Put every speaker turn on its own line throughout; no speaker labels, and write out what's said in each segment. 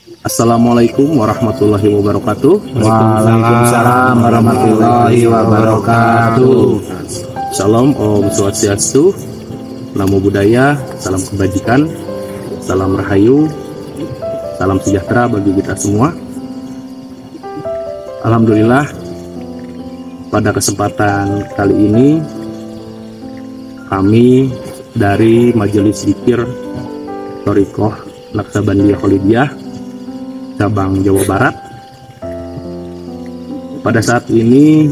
Assalamualaikum warahmatullahi wabarakatuh.
Waalaikumsalam warahmatullahi wabarakatuh.
Shalom, Om Swastiastu, Namo Buddhaya, salam kebajikan, salam rahayu, salam sejahtera bagi kita semua. Alhamdulillah, pada kesempatan kali ini kami dari Majelis Dzikir Thariqah Naqsabandiyah Khalidiyah cabang Jawa Barat. Pada saat ini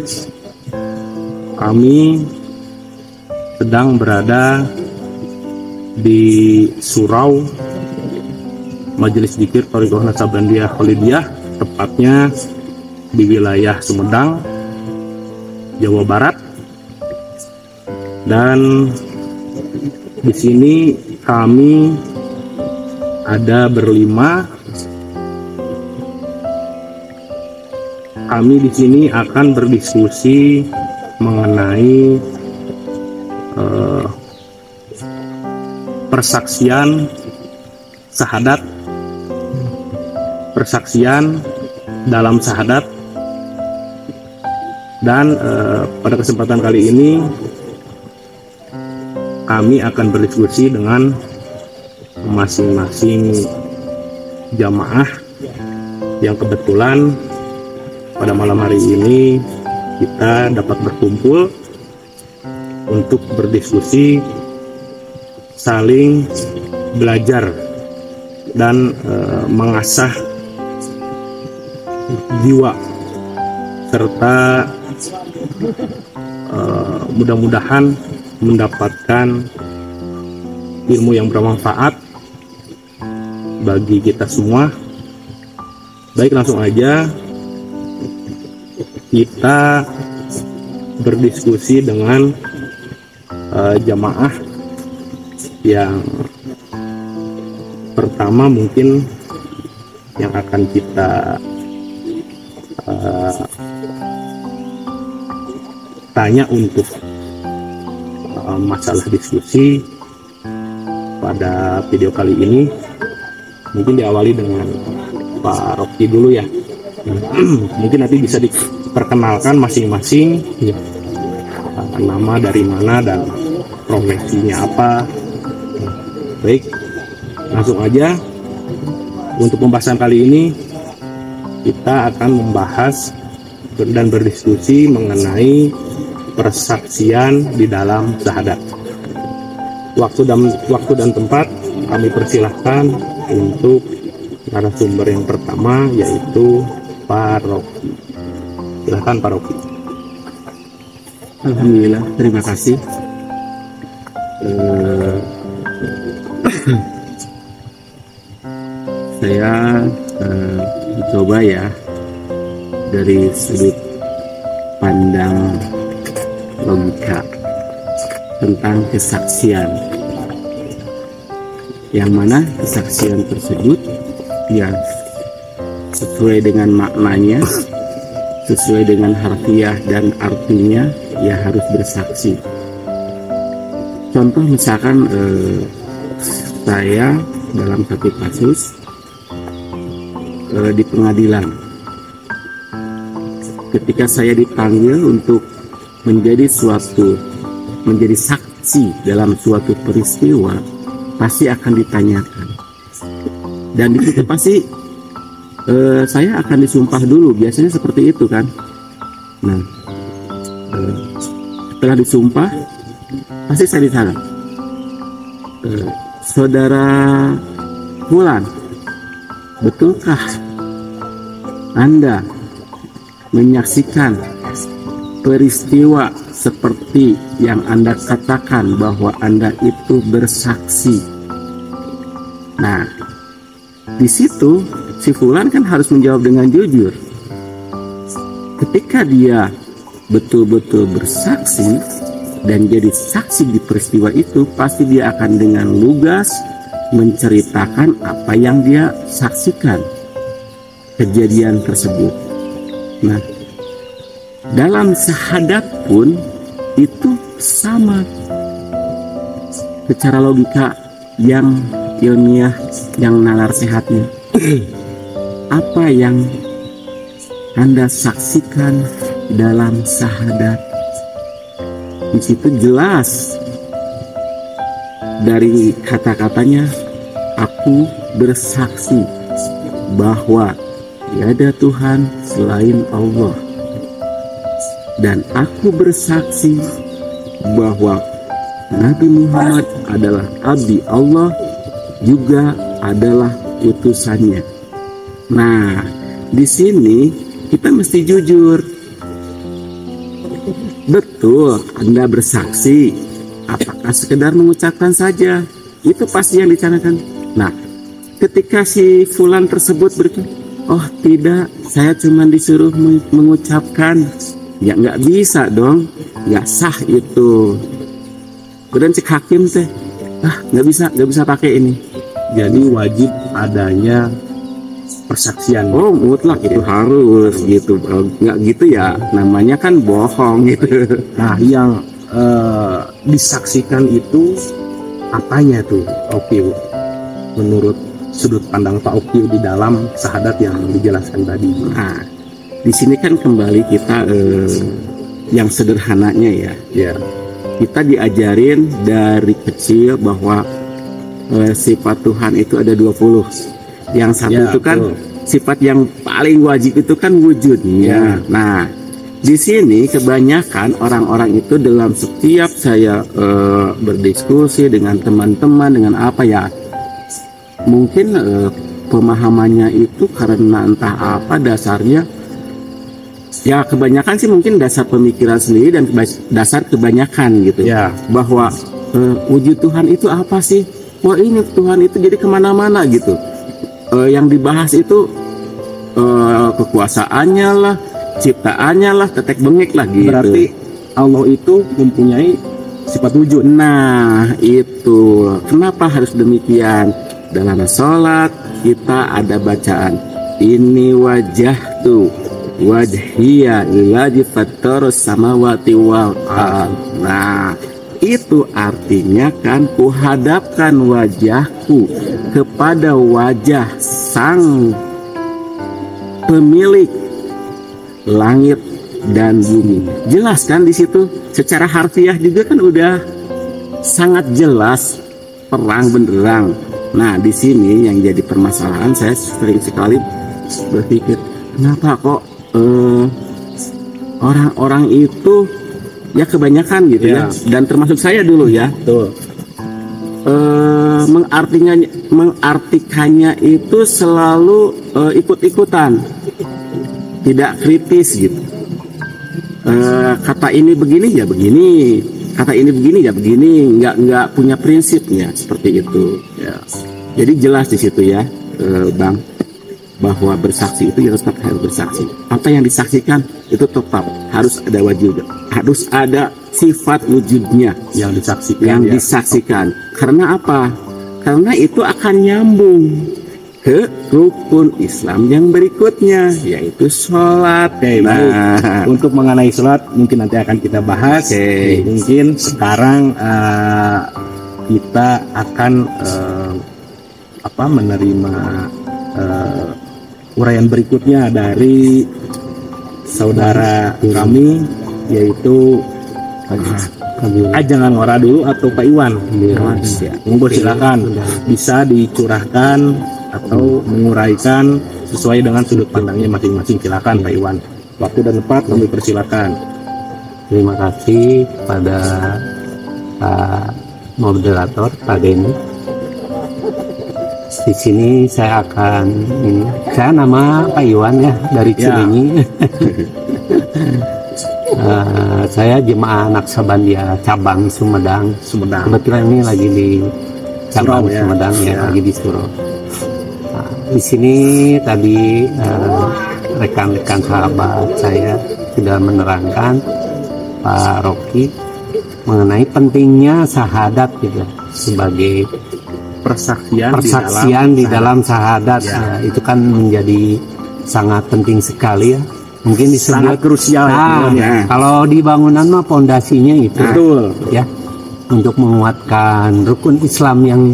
kami sedang berada di surau Majelis Dzikir Thariqah Naqsabandiyah Khalidiyah, tepatnya di wilayah Sumedang, Jawa Barat. Dan di sini kami ada berlima. Kami di sini akan berdiskusi mengenai persaksian syahadat, persaksian dalam syahadat. Dan pada kesempatan kali ini kami akan berdiskusi dengan masing-masing jamaah yang kebetulan pada malam hari ini kita dapat berkumpul untuk berdiskusi, saling belajar dan mengasah jiwa, serta mudah-mudahan mendapatkan ilmu yang bermanfaat bagi kita semua. Baik, langsung aja kita berdiskusi dengan jamaah yang pertama, mungkin yang akan kita tanya untuk masalah diskusi pada video kali ini. Mungkin diawali dengan Pak Rocky dulu ya. Mungkin nanti bisa diperkenalkan masing-masing, nama dari mana dan profesinya apa. Baik, langsung aja untuk pembahasan kali ini kita akan membahas dan berdiskusi mengenai persaksian di dalam syahadat. Waktu dan tempat kami persilahkan untuk narasumber yang pertama, yaitu Pak Rocky. Silahkan Pak Rocky.
Alhamdulillah, terima kasih. Saya mencoba ya dari sudut pandang logika tentang kesaksian, yang mana kesaksian tersebut ya sesuai dengan maknanya, sesuai dengan harfiah dan artinya, ya harus bersaksi. Contoh misalkan saya dalam satu kasus di pengadilan, ketika saya dipanggil untuk menjadi saksi dalam suatu peristiwa, pasti akan ditanyakan, dan di situ pasti saya akan disumpah dulu, biasanya seperti itu kan. Nah, setelah disumpah pasti saya ditanya, saudara Fulan, betulkah Anda menyaksikan peristiwa seperti yang Anda katakan bahwa Anda itu bersaksi? Nah, di situ si Fulan kan harus menjawab dengan jujur. Ketika dia betul-betul bersaksi dan jadi saksi di peristiwa itu, pasti dia akan dengan lugas menceritakan apa yang dia saksikan, kejadian tersebut. Nah, dalam syahadat pun itu sama, secara logika yang ilmiah, yang nalar sehatnya. apa yang Anda saksikan dalam syahadat. Di situ jelas dari kata-katanya, aku bersaksi bahwa tiada Tuhan selain Allah, dan aku bersaksi bahwa Nabi Muhammad adalah abdi Allah, juga adalah utusannya. Nah, di sini kita mesti jujur. Betul, Anda bersaksi. Apakah sekedar mengucapkan saja? Itu pasti yang dicanakan. Nah, ketika si fulan tersebut berkata, oh tidak, saya cuma disuruh mengucapkan. Ya nggak bisa dong, nggak sah itu. Kemudian cek hakim teh, nggak bisa pakai ini.
Jadi wajib adanya persaksian.
Oh mutlak itu harus gitu. Nggak gitu ya, namanya kan bohong gitu.
Nah, yang disaksikan itu apanya tuh, Oki? Menurut sudut pandang Pak Oki di dalam syahadat yang dijelaskan tadi.
Nah, di sini kan kembali kita yang sederhananya ya. Kita diajarin dari kecil bahwa sifat Tuhan itu ada 20. Yang satu itu kan sifat yang paling wajib itu kan wujudnya. Nah, di sini kebanyakan orang-orang itu dalam setiap saya berdiskusi dengan teman-teman dengan apa ya, mungkin pemahamannya itu karena entah apa dasarnya. Ya kebanyakan sih mungkin dasar pemikiran sendiri dan dasar kebanyakan gitu ya, bahwa wujud Tuhan itu apa sih? Wah ini Tuhan itu jadi kemana-mana gitu. Yang dibahas itu kekuasaannya lah, ciptaannya lah, tetek bengek lah gitu.
Berarti Allah itu mempunyai sifat wujud.
Nah itu kenapa harus demikian? Dalam sholat kita ada bacaan ini wajah tuh wajhiya lillahi fattarus samawati wal ardh. Nah, itu artinya kan kuhadapkan wajahku kepada wajah sang pemilik langit dan bumi. Jelas kan di situ? Secara harfiah juga kan udah sangat jelas, terang benderang. Nah, di sini yang jadi permasalahan, saya sering sekali berpikir, kenapa kok orang-orang itu ya kebanyakan gitu ya, dan termasuk saya dulu ya, mengartikannya itu selalu ikut-ikutan, tidak kritis gitu. Kata ini begini ya begini, kata ini begini ya begini, nggak punya prinsipnya seperti itu ya. Jadi jelas di situ ya, Bang, bahwa bersaksi itu ya tetap harus bersaksi. Apa yang disaksikan itu tetap harus ada wujud, harus ada sifat wujudnya
yang disaksikan.
Disaksikan. Karena apa? Karena itu akan nyambung ke rukun Islam yang berikutnya, yaitu sholat.
Nah, untuk mengenai sholat mungkin nanti akan kita bahas. Mungkin sekarang kita akan menerima uraian berikutnya dari saudara kami, yaitu jangan ngora dulu atau Pak Iwan. Monggo silakan bisa dicurahkan atau menguraikan sesuai dengan sudut pandangnya masing-masing. Silakan Pak Iwan, waktu dan tempat kami persilakan.
Terima kasih pada Pak moderator Pak Denny. Di sini saya nama Pak Iwan ya, dari Cilenyi. Saya jemaah Naksabandia cabang Sumedang. Kebetulan ini lagi di cabang Sumedang ya, lagi di Suro. Di sini tadi rekan-rekan sahabat saya sudah menerangkan, Pak Rocky, mengenai pentingnya syahadat gitu sebagai persaksian di dalam syahadat ya. Itu kan menjadi sangat penting sekali ya, mungkin disebut
sangat krusial
ya. Kalau di bangunan mah pondasinya itu ya, untuk menguatkan rukun Islam yang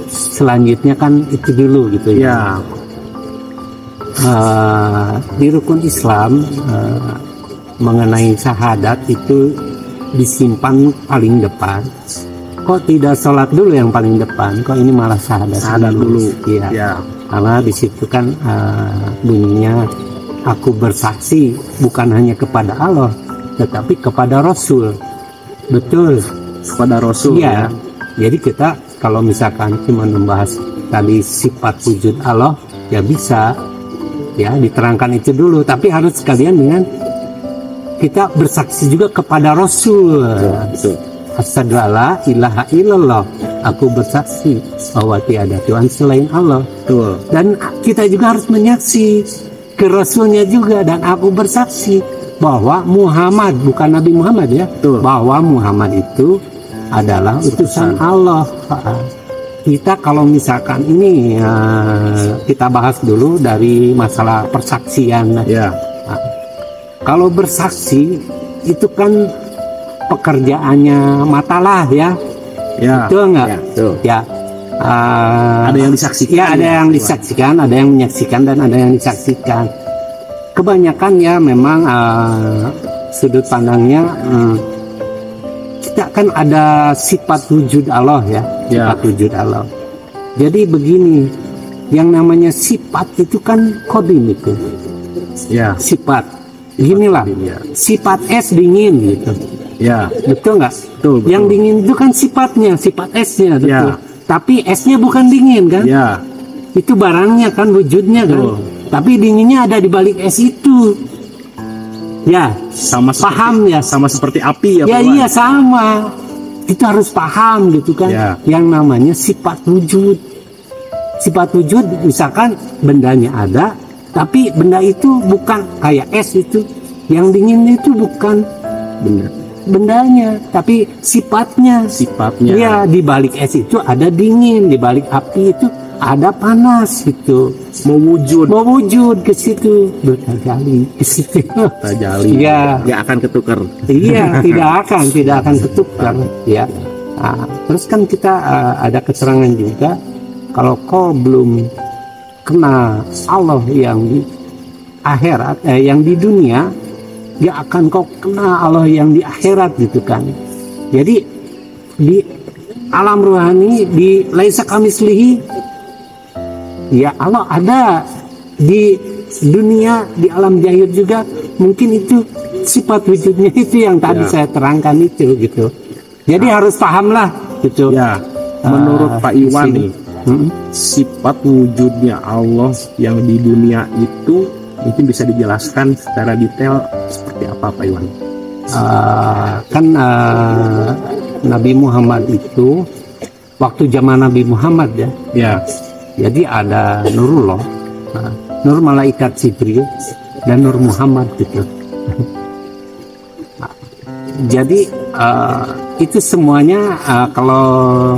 selanjutnya kan itu dulu gitu ya. di rukun Islam mengenai syahadat itu disimpan paling depan. Kok tidak sholat dulu yang paling depan? Kok ini malah syahadat dulu? Iya. Ya. Karena di situ kan bunyinya aku bersaksi bukan hanya kepada Allah, tetapi kepada Rasul. Betul. Kepada Rasul. Iya. Ya. Jadi kita kalau misalkan cuma membahas tadi sifat wujud Allah, ya bisa ya diterangkan itu dulu. Tapi harus sekalian dengan kita bersaksi juga kepada Rasul. Ya, betul. Asyhadu alla ilaha illallah, aku bersaksi bahwa tiada Tuhan selain Allah. Betul. Dan kita juga harus menyaksi ke Rasulnya juga, dan aku bersaksi bahwa Muhammad, bukan Nabi Muhammad ya. Betul. Bahwa Muhammad itu adalah utusan Allah. Kita kalau misalkan ini kita bahas dulu dari masalah persaksian ya. Kalau bersaksi itu kan pekerjaannya matalah ya, betul nggak? Ya, ada yang disaksikan. Ya, ada yang disaksikan, ada yang menyaksikan, dan ada yang disaksikan. Kebanyakan ya memang sudut pandangnya kita kan ada sifat wujud Allah ya, sifat wujud Allah. Jadi begini, yang namanya sifat itu kan kodim itu, ya sifat. Inilah sifat es dingin gitu. Ya, betul nggak? Betul. Yang dingin itu kan sifatnya, sifat esnya, betul. Ya. Tapi esnya bukan dingin kan? Ya. Itu barangnya kan, wujudnya kan. Tapi dinginnya ada di balik es itu. Ya, sama paham ya. Sama seperti api ya. Ya iya sama. Itu harus paham gitu kan. Ya. Yang namanya sifat wujud. Sifat wujud misalkan bendanya ada, tapi benda itu bukan kayak es itu. Yang dingin itu bukan bendanya, tapi sifatnya. Ya, di balik es itu ada dingin, di balik api itu ada panas gitu. Mewujud ke situ, berkali ke situ. Ya, nggak akan ketukar. Iya, tidak akan ketukar. Ya. Nah, terus kan kita ada keterangan juga, kalau kau belum kenal Allah yang di akhirat, yang di dunia, dia akan kau kenal Allah yang di akhirat gitu kan. Jadi di alam rohani, di laisa kamislihi, ya Allah ada di dunia, di alam jahir juga. Mungkin itu sifat wujudnya itu yang tadi saya terangkan itu gitu. Jadi harus pahamlah gitu. Ya, menurut Pak Iwan nih, sifat wujudnya Allah yang di dunia itu mungkin bisa dijelaskan secara detail seperti apa Pak Iwan? Nabi Muhammad itu waktu zaman Nabi Muhammad ya. Jadi ada Nurullah, Nur malaikat Jibril, dan Nur Muhammad gitu. Jadi itu semuanya kalau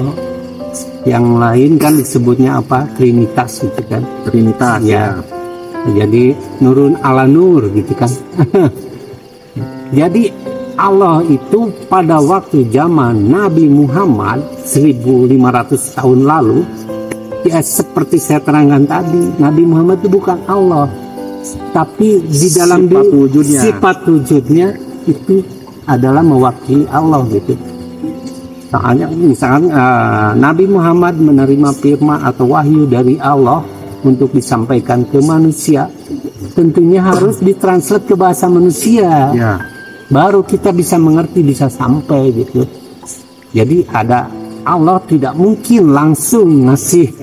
yang lain kan disebutnya apa? Trinitas gitu kan? Trinitas ya. Jadi nurun ala nur gitu kan. Jadi Allah itu pada waktu zaman Nabi Muhammad 1500 tahun lalu, ya seperti saya terangkan tadi, Nabi Muhammad itu bukan Allah, tapi di dalam sifat wujudnya itu adalah mewakili Allah gitu. Soalnya misalkan Nabi Muhammad menerima firman atau wahyu dari Allah untuk disampaikan ke manusia, tentunya harus ditranslate ke bahasa manusia ya. Baru kita bisa mengerti, bisa sampai gitu. Jadi ada Allah tidak mungkin langsung ngasih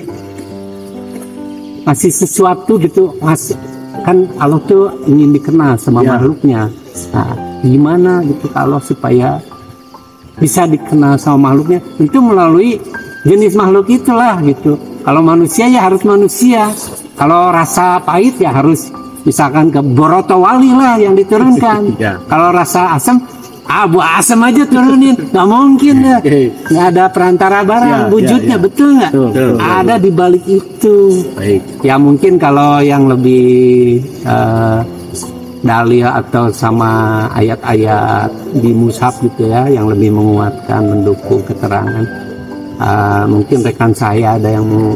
sesuatu gitu, ngasih kan Allah tuh ingin dikenal sama makhluknya. Nah, gimana gitu kalau supaya bisa dikenal sama makhluknya, itu melalui jenis makhluk itulah gitu. Kalau manusia ya harus manusia. Kalau rasa pahit ya harus misalkan ke Borotowali lah yang diturunkan. Kalau rasa asam, buah asam aja turunin. Nggak mungkin ya. Nggak ada perantara barang wujudnya, betul nggak? Ada di balik itu. Ya mungkin kalau yang lebih dalil atau sama ayat-ayat di mushaf gitu ya, yang lebih menguatkan, mendukung keterangan. Mungkin rekan saya ada yang mau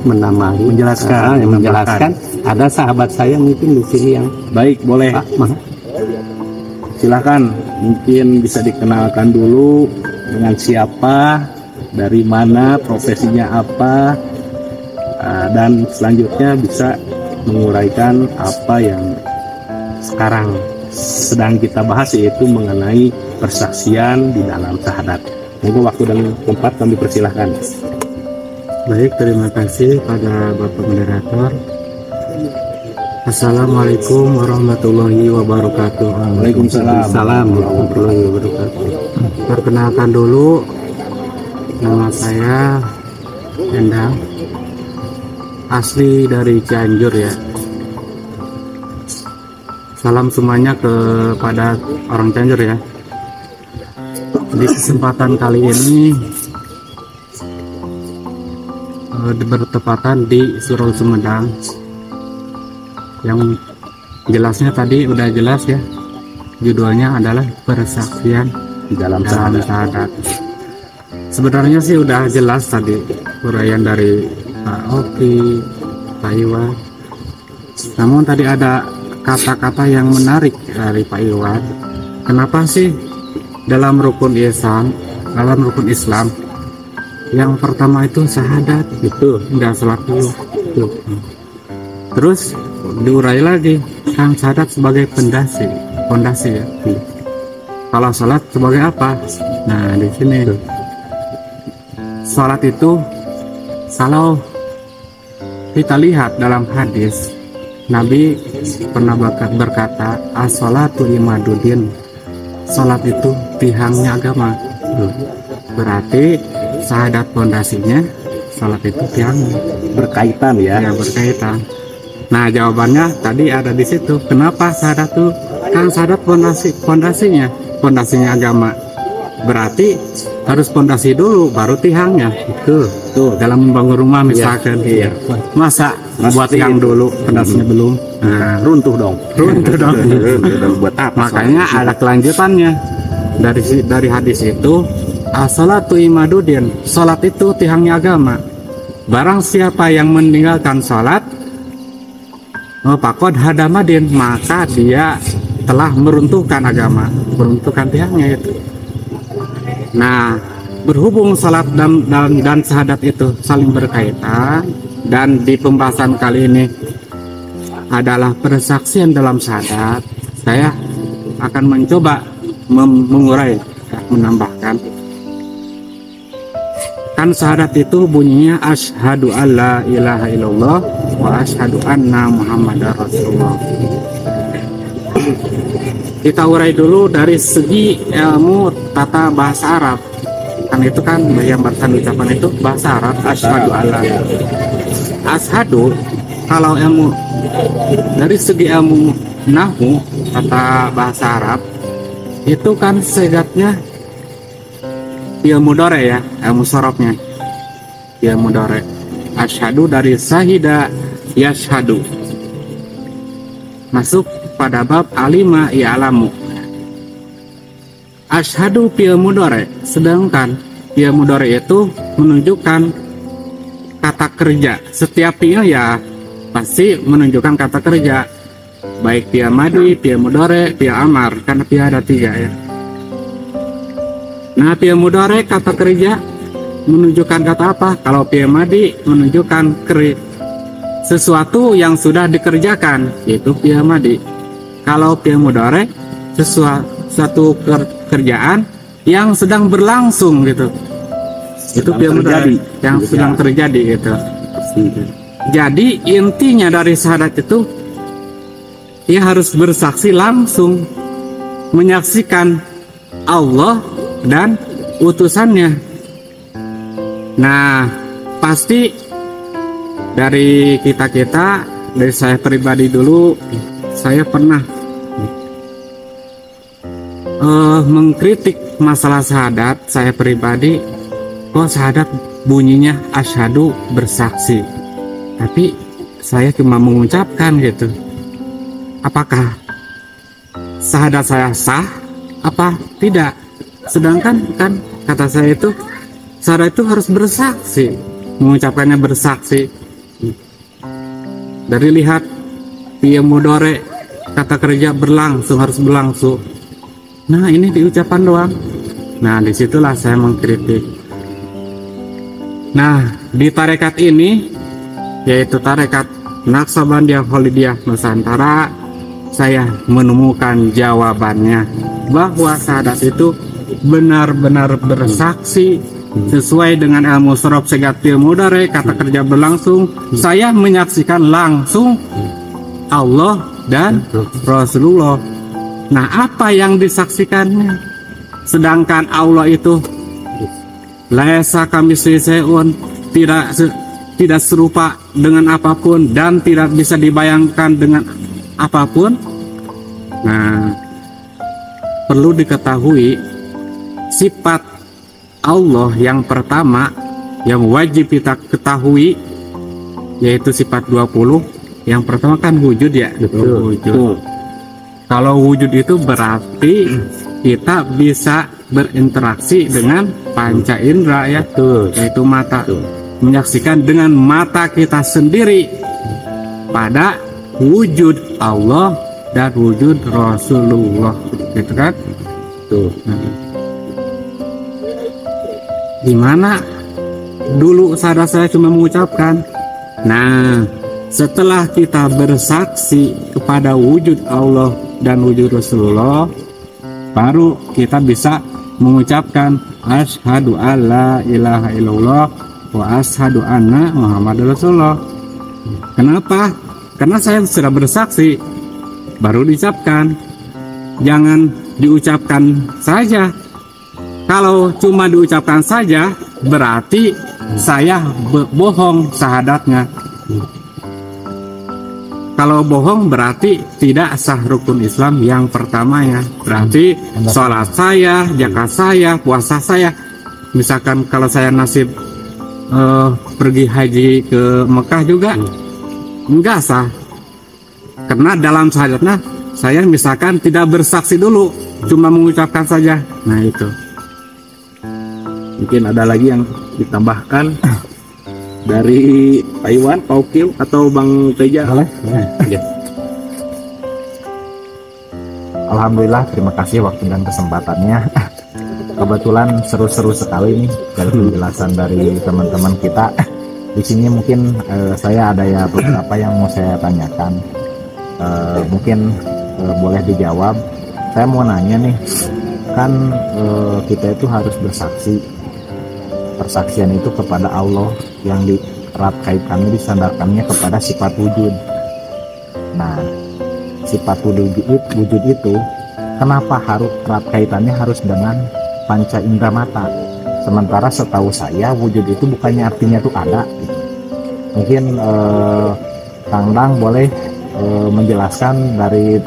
menjelaskan. Ada sahabat saya mungkin di sini yang
baik, boleh. Silakan, mungkin bisa dikenalkan dulu dengan siapa, dari mana, profesinya apa, dan selanjutnya bisa menguraikan apa yang sekarang sedang kita bahas, yaitu mengenai persaksian di dalam syahadat. Monggo waktu dan tempat kami persilahkan.
Baik, terima kasih pada Bapak Moderator. Assalamualaikum warahmatullahi wabarakatuh.
Waalaikumsalam
warahmatullahi wabarakatuh.
Perkenalkan dulu, nama saya Endang, asli dari Cianjur ya. Salam semuanya kepada orang Cianjur ya. Di kesempatan kali ini bertepatan di Surau Sumedang, yang jelasnya tadi udah jelas ya, judulnya adalah persaksian
di dalam
syahadat. Sebenarnya sih udah jelas tadi uraian dari Pak Oki, Pak Iwan. Namun tadi ada kata-kata yang menarik dari Pak Iwan. Kenapa sih dalam rukun Islam yang pertama itu syahadat, itu nggak sholat dulu. Terus diurai lagi, kan syahadat sebagai fondasi ya. Kalau sholat sebagai apa? Nah di sini sholat itu, kalau kita lihat dalam hadis, Nabi pernah berkata, as-sholatu imaduddin, sholat itu tihangnya agama. Berarti syahadat fondasinya, sholat itu tiangnya.
Berkaitan ya?
Ya, berkaitan. Nah jawabannya tadi ada di situ. Kenapa syahadat itu? Kan syahadat fondasinya agama. Berarti harus fondasi dulu, baru tiangnya. Itu tuh dalam membangun rumah misalkan.
Iya.
Masa buat tiang dulu, fondasinya belum. Nah,
runtuh dong.
Buat apa? Makanya ada kelanjutannya dari hadis itu. As-sholatu imaduddin, sholat itu tiangnya agama. Barang siapa yang meninggalkan sholat, faqad hadamadin, maka dia telah meruntuhkan agama, meruntuhkan tiangnya itu. Nah, berhubung sholat dan syahadat itu saling berkaitan, dan di pembahasan kali ini adalah persaksian dalam syahadat, saya akan mencoba mengurai, menambahkan. Kan syahadat itu bunyinya asyhadu alla ilaha illallah wa asyhadu anna muhammadar rasulullah. Kita urai dulu dari segi ilmu tata bahasa Arab. Kan itu kan yang barusan ucapan itu bahasa Arab, asyhadu alla. Asyhadu kalau ilmu dari segi ilmu nahwu tata bahasa Arab itu kan segatnya ilmu dore ya, ilmu sorobnya ilmu dore. Asyhadu dari sahida yashhadu, masuk pada bab alima ya'lamu. Asyhadu ilmu dore, sedangkan ilmu dore itu menunjukkan kata kerja. Setiap fi'il ya pasti menunjukkan kata kerja, baik fi'il madi, fi'il mudhari, fi'il amar, karena fi'il ada 3 ya. Nah, fi'il mudhari kata kerja menunjukkan kata apa? Kalau fi'il madi menunjukkan sesuatu yang sudah dikerjakan, yaitu fi'il madi. Kalau fi'il mudhari suatu kerjaan yang sedang berlangsung gitu. Itu fi'il mudhari yang sedang terjadi gitu. Jadi intinya dari syahadat itu dia harus bersaksi langsung, menyaksikan Allah dan utusannya. Nah, pasti dari kita-kita, dari saya pribadi dulu, saya pernah mengkritik masalah syahadat. Saya pribadi, kok syahadat bunyinya asyhadu, bersaksi, tapi saya cuma mengucapkan gitu. Apakah syahadat saya sah apa tidak? Sedangkan kan kata saya itu syahadat itu harus bersaksi, mengucapkannya bersaksi. Dari lihat fi'il mudhari kata kerja berlangsung, harus berlangsung. Nah ini di ucapan doang. Nah disitulah saya mengkritik. Nah di tarekat ini, yaitu tarekat Naqsabandiyah Khalidiyah Nusantara, saya menemukan jawabannya bahwa syahadat itu benar-benar bersaksi sesuai dengan ilmu sorof segat fi'il mudhari kata kerja berlangsung. Saya menyaksikan langsung Allah dan Rasulullah. Nah apa yang disaksikannya? Sedangkan Allah itu laisa kamitslihi syai'un, tidak serupa dengan apapun dan tidak bisa dibayangkan dengan apapun. Nah perlu diketahui sifat Allah yang pertama yang wajib kita ketahui yaitu sifat 20. Yang pertama kan wujud ya.
Betul.
Wujud. Kalau wujud itu berarti kita bisa berinteraksi dengan panca indera ya, yaitu mata. Menyaksikan dengan mata kita sendiri pada wujud Allah dan wujud Rasulullah, gitu kan? Tuh. Dimana dulu saya cuma mengucapkan. Nah setelah kita bersaksi kepada wujud Allah dan wujud Rasulullah, baru kita bisa mengucapkan asyhadu alla ilaha illallah wa asyhadu anna Muhammadar Rasulullah. Kenapa? Karena saya sudah bersaksi, baru diucapkan. Jangan diucapkan saja. Kalau cuma diucapkan saja, berarti saya bohong syahadatnya. Kalau bohong berarti tidak sah rukun Islam yang pertamanya. Berarti sholat saya, zakat saya, puasa saya. Misalkan kalau saya nasib pergi haji ke Mekah juga enggak sah. Karena dalam syahadatnya saya misalkan tidak bersaksi dulu, cuma mengucapkan saja. Nah itu.
Mungkin ada lagi yang ditambahkan dari Pak Iwan, Pak Ukil, atau Bang Teja?
Boleh? Ya. Alhamdulillah, terima kasih waktu dan kesempatannya. Kebetulan seru-seru sekali nih dari penjelasan dari teman-teman kita. Di sini mungkin saya ada ya beberapa yang mau saya tanyakan. Mungkin boleh dijawab. Saya mau nanya nih, kan kita itu harus bersaksi. Persaksian itu kepada Allah yang dierat kaitannya, disandarkannya kepada sifat wujud. Nah, sifat wujud itu kenapa harus erat kaitannya harus dengan panca indera mata? Sementara setahu saya wujud itu bukannya artinya itu ada. Mungkin Kang Dang boleh menjelaskan dari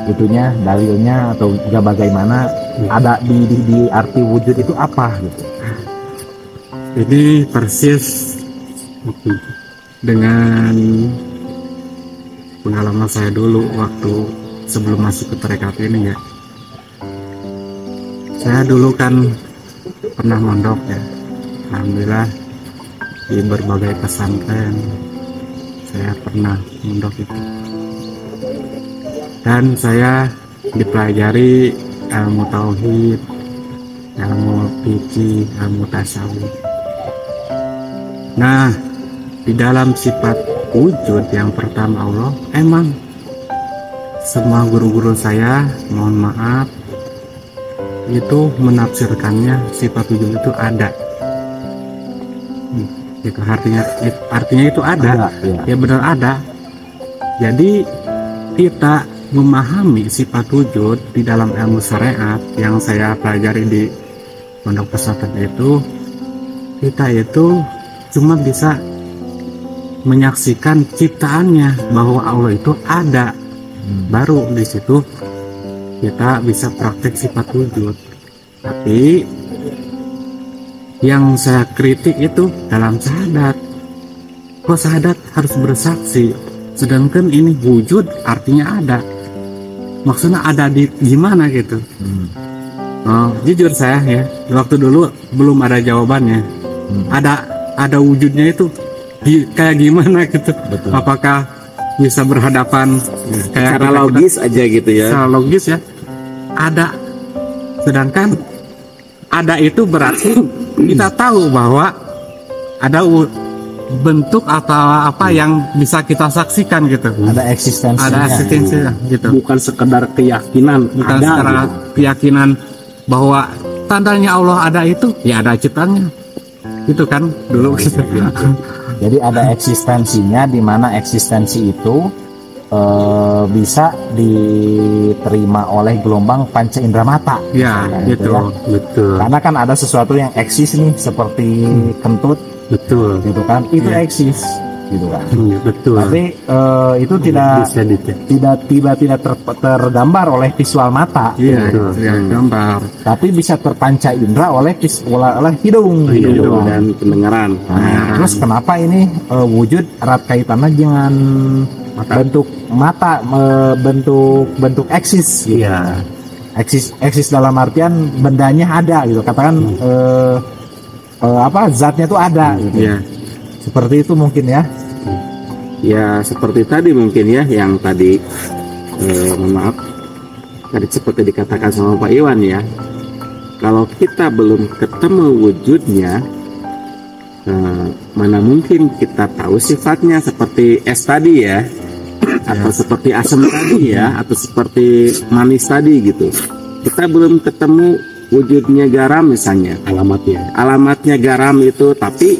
itunya, dalilnya atau juga bagaimana ada di arti wujud itu apa gitu.
Ini persis dengan pengalaman saya dulu waktu sebelum masuk ke tarekat ini ya. Saya dulu kan pernah mondok ya. Alhamdulillah di berbagai pesantren saya pernah mondok itu. Dan saya dipelajari ilmu tauhid, ilmu fikih, ilmu tasawuf. Nah, di dalam sifat wujud yang pertama Allah, emang semua guru-guru saya, mohon maaf, itu menafsirkannya sifat wujud itu ada. Itu artinya itu ada, ya benar ada. Jadi kita memahami sifat wujud di dalam ilmu syariat yang saya pelajari di pondok pesantren itu, kita itu cuma bisa menyaksikan ciptaannya bahwa Allah itu ada. Baru di situ kita bisa praktek sifat wujud. Tapi yang saya kritik itu dalam syahadat. Kok syahadat harus bersaksi? Sedangkan ini wujud artinya ada. Maksudnya ada di gimana gitu? Jujur saya ya, waktu dulu belum ada jawabannya. Ada wujudnya itu kayak gimana gitu. Betul. Apakah bisa berhadapan kayak
Secara logis aja gitu ya.
secara logis ya, ada. Sedangkan ada itu berarti kita tahu bahwa ada bentuk atau apa yang bisa kita saksikan gitu.
Ada eksistensinya.
Ada eksistensinya gitu.
Bukan sekedar keyakinan,
Bukan
ada
secara
gitu.
keyakinan bahwa tandanya Allah ada itu, ya ada ciptanya. Itu kan dulu.
Jadi ada eksistensinya, di mana eksistensi itu bisa diterima oleh gelombang panca indera mata.
Ya,
Nah,
gitu.
ya.
Betul.
Karena kan ada sesuatu yang eksis nih, seperti kentut,
Betul.
gitu kan? Itu
Ya.
eksis, gitu kan?
Betul.
Tapi itu tidak
bisa
tidak tergambar oleh visual mata,
Iya,
Betul.
ya, gambar.
tapi bisa terpanca indera oleh hidung, gitu
Hidung
kan?
dan pendengaran.
Nah, terus kenapa ini wujud erat kaitannya dengan bentuk mata, bentuk eksis, gitu.
Iya.
Eksis dalam artian bendanya ada, gitu. Katakan zatnya tuh ada, gitu.
Iya.
Seperti itu mungkin ya.
Ya seperti tadi mungkin ya, yang tadi mohon maaf, tadi seperti dikatakan sama Pak Iwan ya, kalau kita belum ketemu wujudnya, mana mungkin kita tahu sifatnya, seperti es tadi ya, atau seperti asam tadi ya, atau seperti manis tadi gitu. Kita belum ketemu wujudnya garam misalnya, alamatnya garam itu, tapi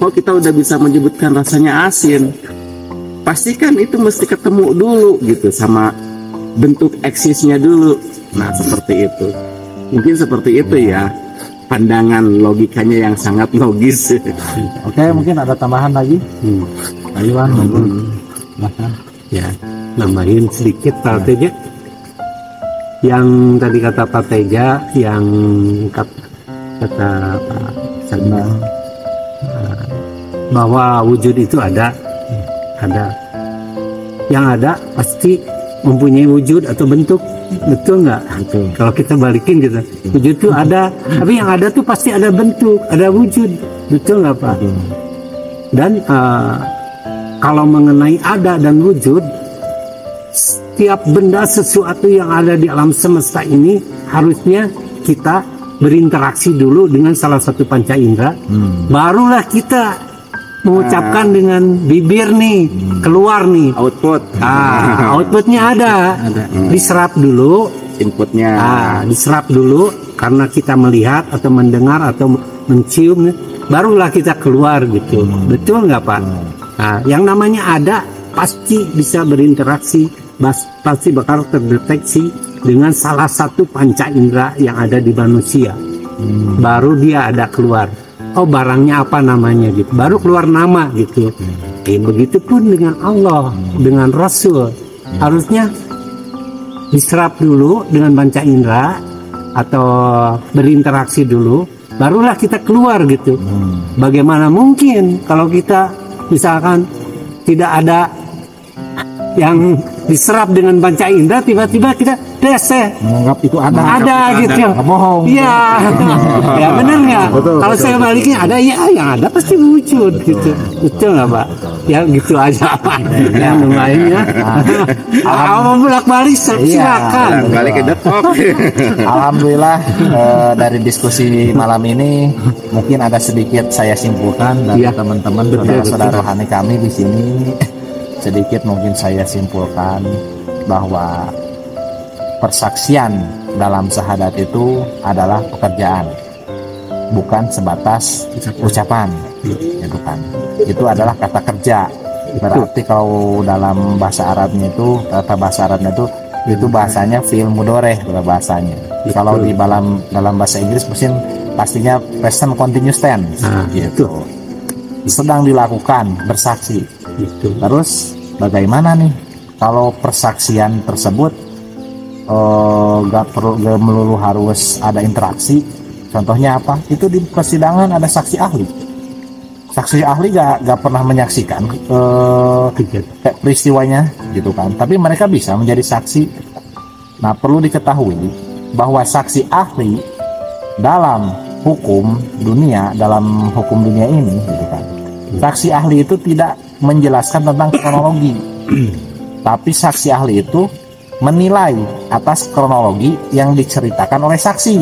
kok kita udah bisa menyebutkan rasanya asin. Pastikan itu mesti ketemu dulu gitu sama bentuk eksisnya dulu. Nah seperti itu, mungkin seperti itu ya pandangan logikanya yang sangat logis.
Oke, mungkin ada tambahan lagi. Pak Iwan, silahkan.
Ya, nambahin sedikit Pak Teja. Yang tadi kata Pak Teja, yang kata Pak Sanda, bahwa wujud itu ada. Yang ada pasti mempunyai wujud atau bentuk, betul nggak?
Betul.
Kalau kita balikin gitu, wujud itu ada, tapi yang ada tuh pasti ada bentuk, ada wujud, betul nggak Pak? Dan kalau mengenai ada dan wujud, setiap benda sesuatu yang ada di alam semesta ini harusnya kita berinteraksi dulu dengan salah satu panca indera, barulah kita mengucapkan dengan bibir nih, keluar nih.
Output,
Outputnya ada. Diserap dulu.
inputnya.
Diserap dulu karena kita melihat atau mendengar atau mencium, barulah kita keluar gitu. Betul nggak Pak? Nah, yang namanya ada pasti bisa berinteraksi, pasti bakal terdeteksi dengan salah satu panca indera yang ada di manusia. Baru dia ada keluar. Oh barangnya apa namanya gitu, baru keluar nama gitu. Begitupun dengan Allah, dengan Rasul, harusnya diserap dulu dengan panca indera atau berinteraksi dulu, barulah kita keluar gitu. Bagaimana mungkin kalau kita misalkan tidak ada yang diserap dengan panca indera, tiba-tiba kita dese
Menganggap itu ada.
gitu.
Nggak bohong.
Iya, ya benar nggak?
Betul,
Kalau
betul,
saya baliknya ada, ya yang ada pasti wujud gitu. Betul nggak Pak? Ya gitu aja Pak. Yang lainnya, mau bolak-balik silakan.
Balik ke Depok.
Alhamdulillah dari diskusi malam ini mungkin ada sedikit saya simpulkan dari
Iya.
teman-teman saudara-saudara rohani kami di sini. Sedikit mungkin saya simpulkan bahwa persaksian dalam syahadat itu adalah pekerjaan, bukan sebatas ucapan, gitu kan. Itu adalah kata kerja. Berarti kalau dalam bahasa Arabnya itu, kata bahasa Arabnya itu bahasanya fi'il mudhari bahasanya. Kalau di dalam bahasa Inggris mungkin pastinya present continuous tense, gitu. Sedang dilakukan, bersaksi. Terus bagaimana nih kalau persaksian tersebut gak melulu harus ada interaksi? Contohnya apa? Itu di persidangan ada saksi ahli. Saksi ahli gak pernah menyaksikan peristiwanya, gitu kan. Tapi mereka bisa menjadi saksi. Nah, perlu diketahui bahwa saksi ahli dalam hukum dunia ini, gitu kan. Saksi ahli itu tidak menjelaskan tentang kronologi, Tapi saksi ahli itu menilai atas kronologi yang diceritakan oleh saksi.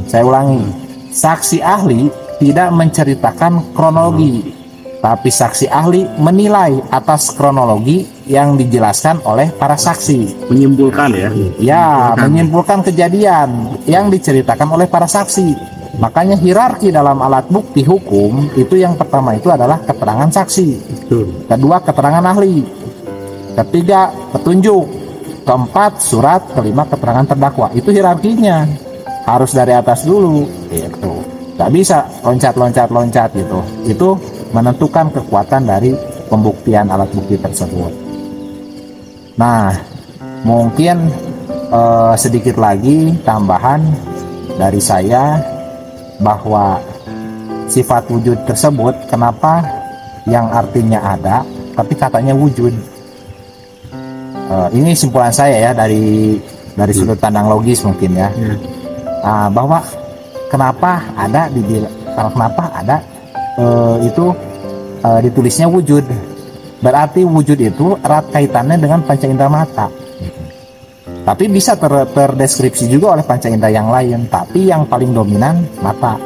Saya ulangi, saksi ahli tidak menceritakan kronologi, tapi saksi ahli menilai atas kronologi yang dijelaskan oleh para saksi.
Menyimpulkan ya?
Ya, menyimpulkan kejadian yang diceritakan oleh para saksi. Makanya hierarki dalam alat bukti hukum itu yang pertama itu adalah keterangan saksi, kedua keterangan ahli, ketiga petunjuk, keempat surat, kelima keterangan terdakwa. Itu hierarkinya harus dari atas dulu gitu. Gak bisa loncat gitu. Itu menentukan kekuatan dari pembuktian alat bukti tersebut. Nah, mungkin sedikit lagi tambahan dari saya bahwa sifat wujud tersebut kenapa yang artinya ada tapi katanya wujud. Ini simpulan saya ya dari sudut pandang logis mungkin ya. Bahwa kenapa ada itu ditulisnya wujud, berarti wujud itu erat kaitannya dengan panca indera mata. Tapi bisa terdeskripsi juga oleh panca indera yang lain, tapi yang paling dominan mata.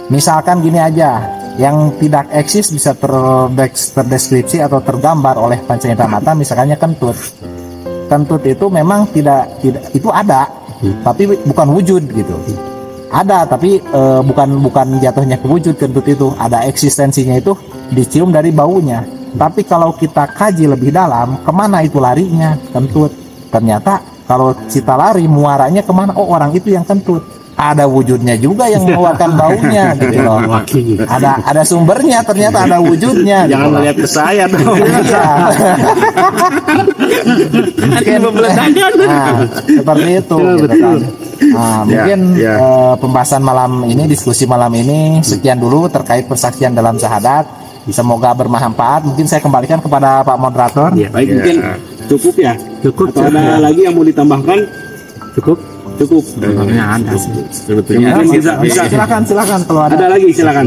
Misalkan gini aja, yang tidak eksis bisa terdeskripsi atau tergambar oleh panca indera mata, misalkannya kentut. Kentut itu memang tidak itu ada, tapi bukan wujud gitu. Ada tapi bukan jatuhnya ke wujud. Kentut itu ada eksistensinya, itu dicium dari baunya. Tapi kalau kita kaji lebih dalam, kemana itu larinya kentut? Ternyata kalau kita lari muaranya kemana? Oh, orang itu yang kentut. Ada wujudnya juga yang mengeluarkan baunya gitu loh. Ada sumbernya, ternyata ada wujudnya.
Jangan
gitu
melihat ke saya dong.
Seperti itu gitu kan. Mungkin pembahasan malam ini, diskusi malam ini sekian dulu terkait persaksian dalam syahadat. Semoga bermanfaat. Mungkin saya kembalikan kepada Pak Moderator.
Ya, baik, mungkin cukup ya. Cukup. Atau ada lagi yang mau ditambahkan? Cukup.
Sebetulnya ada sih.
Sebetulnya bisa.
Silakan kalau ada.
Ada lagi, silakan.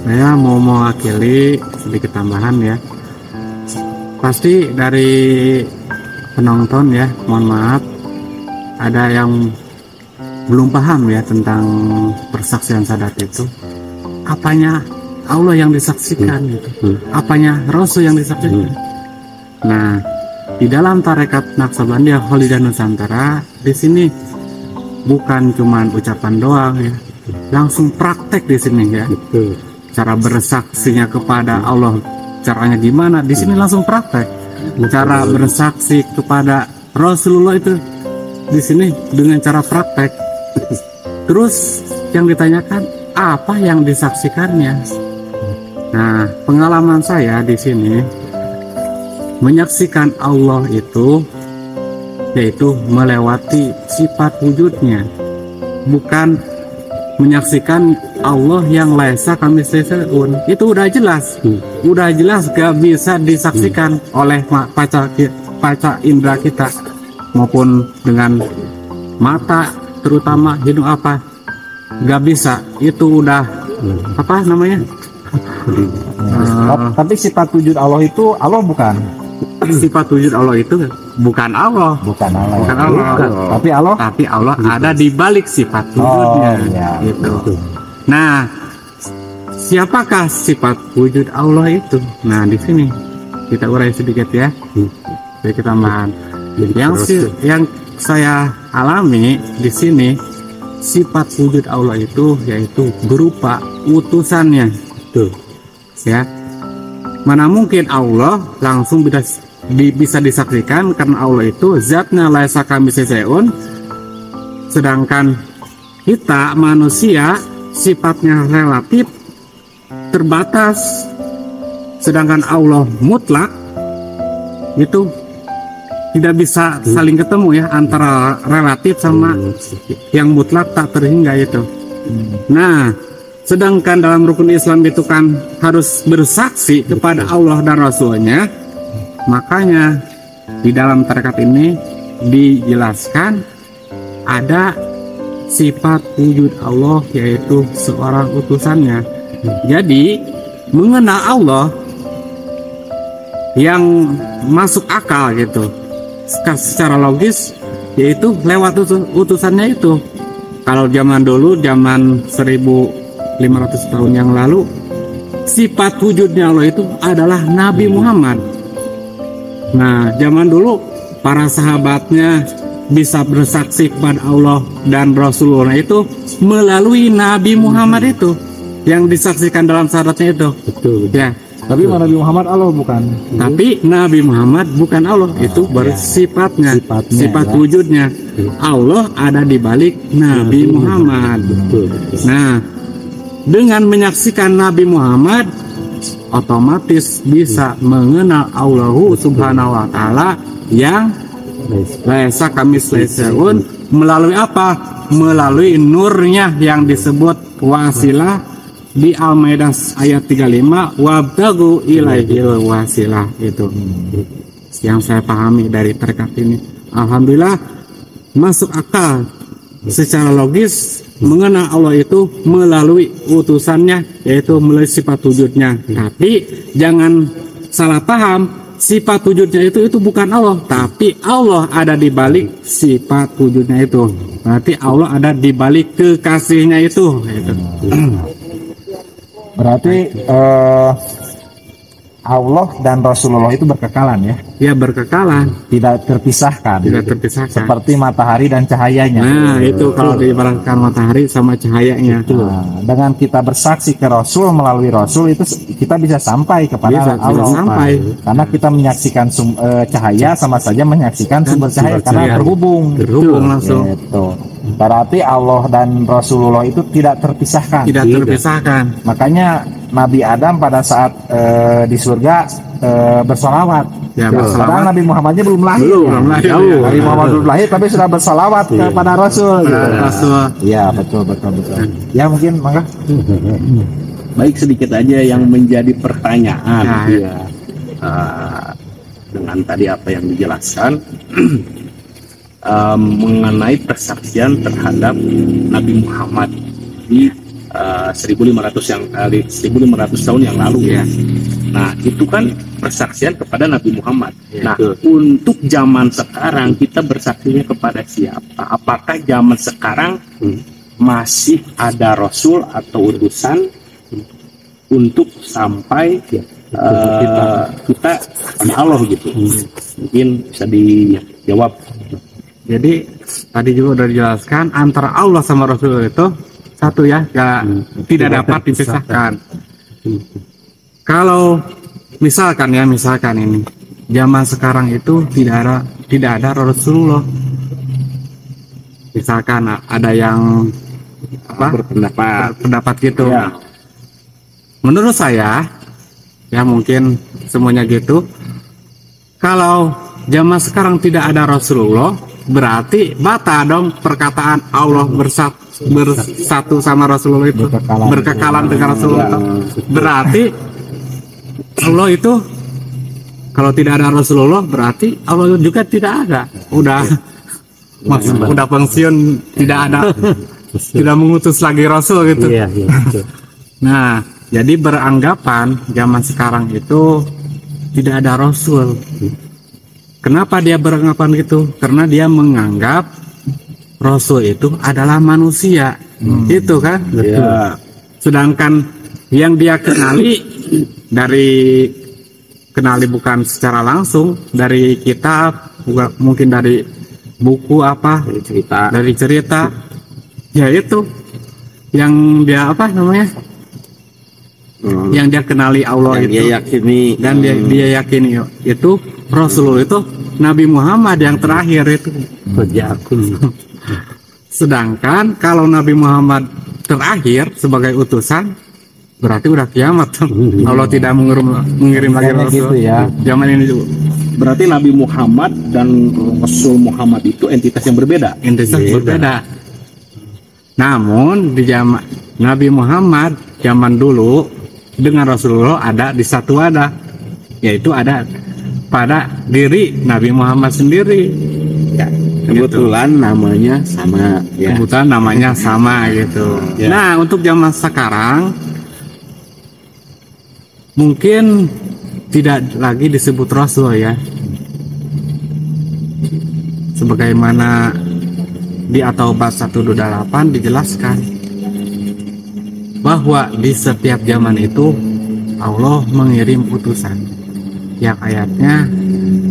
Saya mau mewakili sedikit tambahan ya. Pasti dari penonton ya, mohon maaf, ada yang belum paham ya tentang persaksian syahadat itu. Apanya Allah yang disaksikan gitu. Apanya Rasul yang disaksikan. Nah, di dalam tarekat Naqsabandiyah Khalidah Nusantara, di sini bukan cuman ucapan doang ya, langsung praktek di sini ya. Cara bersaksinya kepada Allah, caranya gimana? Di sini langsung praktek. Cara bersaksi kepada Rasulullah itu di sini dengan cara praktek. Terus yang ditanyakan apa yang disaksikannya? Nah, pengalaman saya di sini menyaksikan Allah itu yaitu melewati sifat wujudnya, bukan menyaksikan Allah yang laisa kamitslihi. Itu udah jelas gak bisa disaksikan oleh panca indera kita maupun dengan mata, terutama hidung gak bisa. Itu udah apa namanya?
Tapi sifat wujud Allah itu Allah bukan.
Sifat wujud Allah itu bukan Allah. Tapi Allah ada di balik sifat wujudnya. Gitu. Nah, siapakah sifat wujud Allah itu? Nah, di sini kita urai sedikit ya. Sedikit tambahan. Yang saya alami di sini, sifat wujud Allah itu yaitu berupa utusannya. Ya. Mana mungkin Allah langsung bisa disaksikan, karena Allah itu zatnya laisa kamitslihi syai'un, sedangkan kita manusia sifatnya relatif terbatas, sedangkan Allah mutlak itu tidak bisa saling ketemu ya, antara relatif sama yang mutlak tak terhingga itu. Nah, sedangkan dalam rukun Islam itu kan harus bersaksi kepada Allah dan Rasulnya. Makanya di dalam tarekat ini dijelaskan ada sifat wujud Allah yaitu seorang utusannya. Jadi mengenal Allah yang masuk akal gitu secara logis, yaitu lewat utusannya itu. Kalau zaman dulu, zaman 1500 tahun yang lalu, sifat wujudnya Allah itu adalah Nabi Muhammad. Nah, zaman dulu para sahabatnya bisa bersaksi kepada Allah dan Rasulullah itu melalui Nabi Muhammad itu yang disaksikan dalam syaratnya itu.
Betul.
Ya.
Tapi Nabi Muhammad Allah bukan.
Tapi Nabi Muhammad bukan Allah, itu baru sifatnya, sifat wujudnya. Allah ada di balik Nabi Muhammad. Nah, dengan menyaksikan Nabi Muhammad, otomatis bisa mengenal Allah Subhanahu wa Ta'ala yang laisa kamislihi melalui apa? Melalui nurnya yang disebut wasilah di Al-Maidah ayat 35, wabtagu ilaihil wasilah. Itu yang saya pahami dari terkait ini. Alhamdulillah masuk akal secara logis mengenal Allah itu melalui utusannya, yaitu melalui sifat wujudnya. Tapi jangan salah paham, sifat wujudnya itu bukan Allah, tapi Allah ada di balik sifat wujudnya itu. Berarti Allah ada di balik kekasihnya itu.
Berarti Allah dan Rasulullah itu berkekalan ya?
Ya, berkekalan,
tidak terpisahkan.
tidak terpisahkan.
Seperti matahari dan cahayanya.
Nah, itu kalau diibaratkan matahari sama cahayanya.
Nah, dengan kita bersaksi ke Rasul melalui Rasul itu kita bisa sampai kepada Allah.
Bisa sampai.
Karena kita menyaksikan cahaya sama saja menyaksikan sumber cahaya karena terhubung
langsung.
Gitu. Berarti Allah dan Rasulullah itu tidak terpisahkan.
Tidak terpisahkan.
Makanya Nabi Adam pada saat di surga bersolawat.
Ya,
padahal Nabi Muhammadnya belum lahir. Nabi Muhammad belum lahir tapi sudah bersolawat kepada Rasul. Ya, betul. Ya, mungkin maka.
Baik, sedikit aja yang menjadi pertanyaan. Dengan tadi apa yang dijelaskan mengenai persaksian terhadap Nabi Muhammad di 1500 tahun yang lalu ya. Nah, itu kan persaksian kepada Nabi Muhammad. Nah, untuk zaman sekarang kita bersaksinya kepada siapa? Apakah zaman sekarang masih ada Rasul atau utusan untuk sampai kita pada Allah gitu? Mungkin bisa dijawab.
Jadi tadi juga sudah dijelaskan antara Allah sama Rasul itu satu ya, tidak dapat dipisahkan. Kalau misalkan ini zaman sekarang itu tidak ada Rasulullah. Misalkan ada yang berpendapat gitu. Ya. Menurut saya ya mungkin semuanya gitu. Kalau zaman sekarang tidak ada Rasulullah, berarti batal dong perkataan Allah bersatu sama Rasulullah itu, berkekalan dengan Rasulullah itu. Berarti Allah itu kalau tidak ada Rasulullah berarti Allah juga tidak ada. Udah pensiun, tidak ada, tidak mengutus lagi Rasul gitu. Nah, jadi beranggapan zaman sekarang itu tidak ada Rasul. Kenapa dia beranggapan gitu? Karena dia menganggap Rasul itu adalah manusia, itu kan? Ya. Sedangkan yang dia kenali bukan secara langsung dari kitab, mungkin dari buku dari cerita, ya itu yang dia yang dia kenali Allah yang itu, dia yakini dan dia yakini itu Rasulullah itu Nabi Muhammad yang terakhir itu. Sedangkan kalau Nabi Muhammad terakhir sebagai utusan berarti udah kiamat. Allah tidak mengirim lagi Rasul gitu ya. Zaman ini juga.
Berarti Nabi Muhammad dan Rasul Muhammad itu entitas yang berbeda.
Berbeda. Namun di zaman Nabi Muhammad zaman dulu dengan Rasulullah ada di satu wadah, yaitu ada pada diri Nabi Muhammad sendiri. Ya, kebetulan gitu. Namanya sama. Ya. Kebetulan namanya sama gitu. Ya. Nah, untuk zaman sekarang mungkin tidak lagi disebut Rasul ya. Sebagaimana di At-Taubah 128 dijelaskan bahwa di setiap zaman itu Allah mengirim utusan, yang ayatnya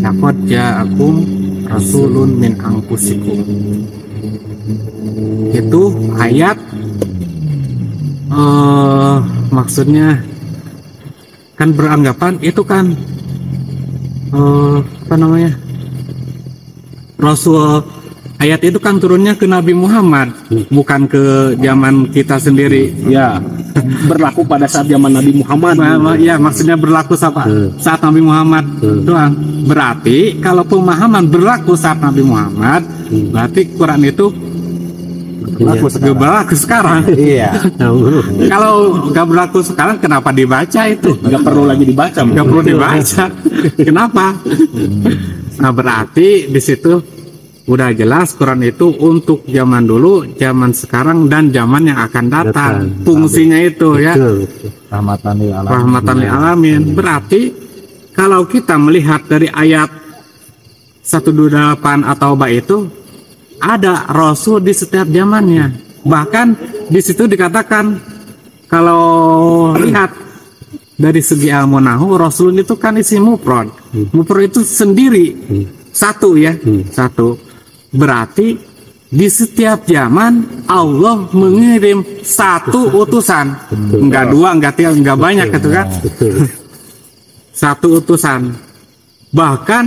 laqad ja'akum rasulun min anfusikum. Itu ayat maksudnya kan beranggapan itu kan Rasul, ayat itu kan turunnya ke Nabi Muhammad, bukan ke zaman kita sendiri.
Ya, berlaku pada saat zaman Nabi Muhammad.
Ya, maksudnya berlaku saat Nabi Muhammad doang. Berarti kalau pemahaman berlaku saat Nabi Muhammad, berarti Quran itu berlaku sekarang. Iya. Kalau nggak berlaku sekarang, kenapa dibaca itu?
Nggak perlu lagi dibaca.
Nggak perlu dibaca. Kenapa? Nah, berarti di situ udah jelas Quran itu untuk zaman dulu, zaman sekarang, dan zaman yang akan datang. Fungsinya itu ya.
Rahmatan
lil alamin. Berarti kalau kita melihat dari ayat 128 At-Taubah itu ada Rasul di setiap zamannya. Bahkan di situ dikatakan kalau lihat dari segi ilmu nahu, Rasul itu kan isi mufrad. Mufrad itu sendiri, satu ya, satu. Berarti di setiap zaman Allah mengirim satu utusan, enggak dua, enggak tiga, enggak banyak gitu kan? Satu utusan. Bahkan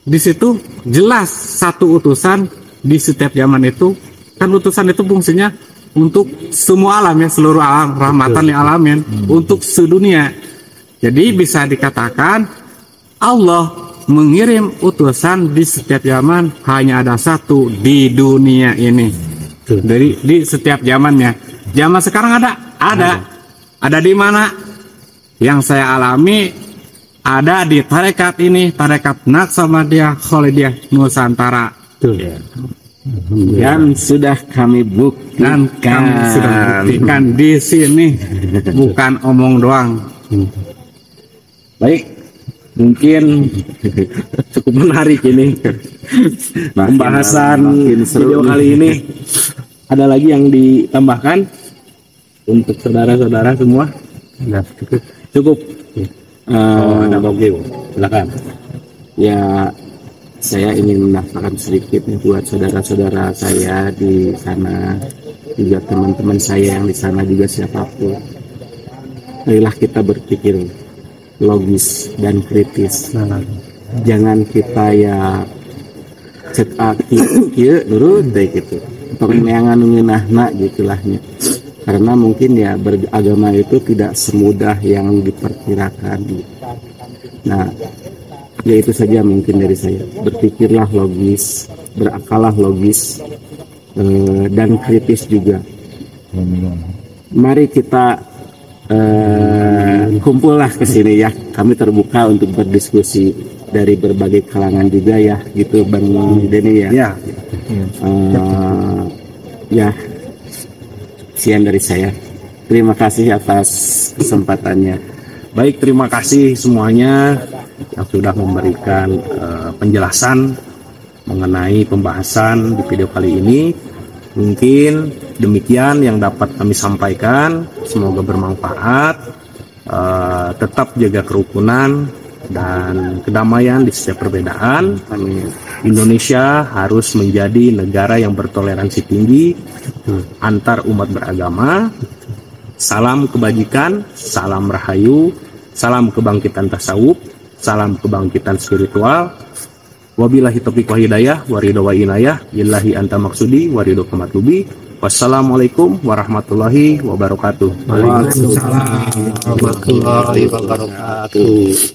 di situ jelas satu utusan di setiap zaman itu, kan utusan itu fungsinya untuk semua alam ya, seluruh alam, rahmatan lil alamin, untuk sedunia. Jadi bisa dikatakan Allah mengirim utusan di setiap zaman, hanya ada satu di dunia ini. Dari di setiap zamannya. Zaman sekarang ada di mana? Yang saya alami ada di tarekat ini, tarekat Naqsabandiyah Khalidiyah Nusantara.
Dan sudah kami buktikan.
Di sini, bukan omong doang.
Baik, mungkin cukup menarik ini pembahasan video kali ini. Ada lagi yang ditambahkan untuk saudara-saudara semua? Cukup. Ada silakan.
Ya, saya ingin menambahkan sedikit nih buat saudara-saudara saya di sana, juga teman-teman saya yang di sana, juga siapapun. Marilah kita berpikir logis dan kritis. Jangan kita ya cetak kieu nurut deh gitu. Pengenangan ngeunahna gitulahnya. Karena mungkin ya beragama itu tidak semudah yang diperkirakan. Nah, ya itu saja mungkin dari saya. Berpikirlah logis, berakallah logis, dan kritis juga. Mari kita kumpullah ke sini ya. Kami terbuka untuk berdiskusi dari berbagai kalangan juga ya, gitu Bang Denny ya. Ya, sekian dari saya. Terima kasih atas kesempatannya.
Baik, terima kasih semuanya yang sudah memberikan penjelasan mengenai pembahasan di video kali ini. Mungkin demikian yang dapat kami sampaikan. Semoga bermanfaat. Tetap jaga kerukunan dan kedamaian di setiap perbedaan. Indonesia harus menjadi negara yang bertoleransi tinggi antar umat beragama. Salam kebajikan, salam rahayu, salam kebangkitan tasawuf, salam kebangkitan spiritual. Wabillahi taufiq wa hidayah, waridho wa inayah, illahi anta maksudi, waridho kamatlubi. Wassalamualaikum warahmatullahi wabarakatuh.
Waalaikumsalam warahmatullahi wabarakatuh.